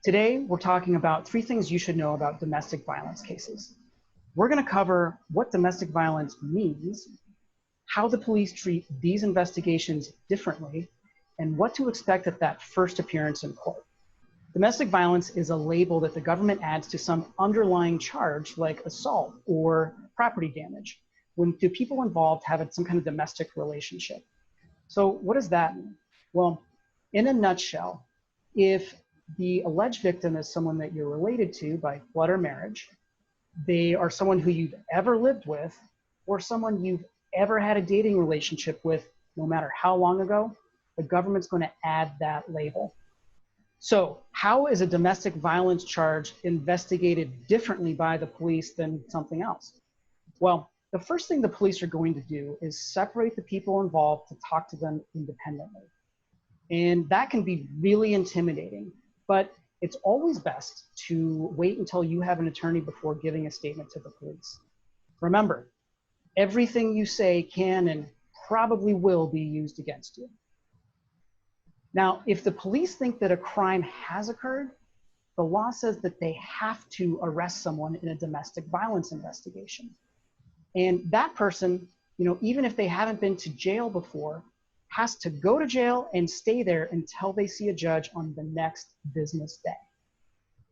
Today, we're talking about 3 things you should know about domestic violence cases. We're going to cover what domestic violence means, how the police treat these investigations differently, and what to expect at that first appearance in court. Domestic violence is a label that the government adds to some underlying charge like assault or property damage when the people involved have some kind of domestic relationship. So what does that mean? Well, in a nutshell, if the alleged victim is someone that you're related to by blood or marriage, they are someone who you've ever lived with, or someone you've ever had a dating relationship with, no matter how long ago, the government's going to add that label. So how is a domestic violence charge investigated differently by the police than something else? Well, the first thing the police are going to do is separate the people involved to talk to them independently. And that can be really intimidating, but it's always best to wait until you have an attorney before giving a statement to the police. Remember, everything you say can and probably will be used against you. Now, if the police think that a crime has occurred, the law says that they have to arrest someone in a domestic violence investigation. And that person, even if they haven't been to jail before, has to go to jail and stay there until they see a judge on the next business day.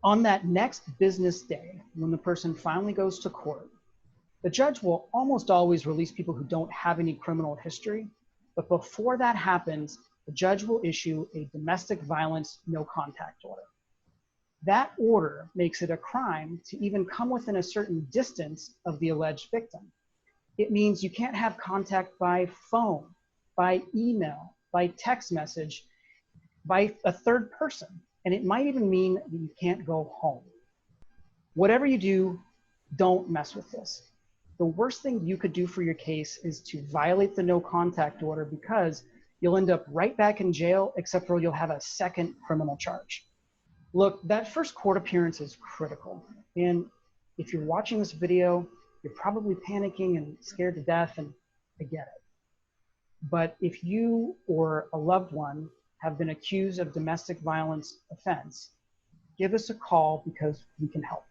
On that next business day, when the person finally goes to court, the judge will almost always release people who don't have any criminal history. But before that happens, the judge will issue a domestic violence no contact order. That order makes it a crime to even come within a certain distance of the alleged victim. It means you can't have contact by phone, by email, by text message, by a third person. And it might even mean that you can't go home. Whatever you do, don't mess with this. The worst thing you could do for your case is to violate the no contact order, because you'll end up right back in jail, except for you'll have a second criminal charge. Look, that first court appearance is critical. And if you're watching this video, you're probably panicking and scared to death, and I get it. But if you or a loved one have been accused of domestic violence offense, give us a call because we can help.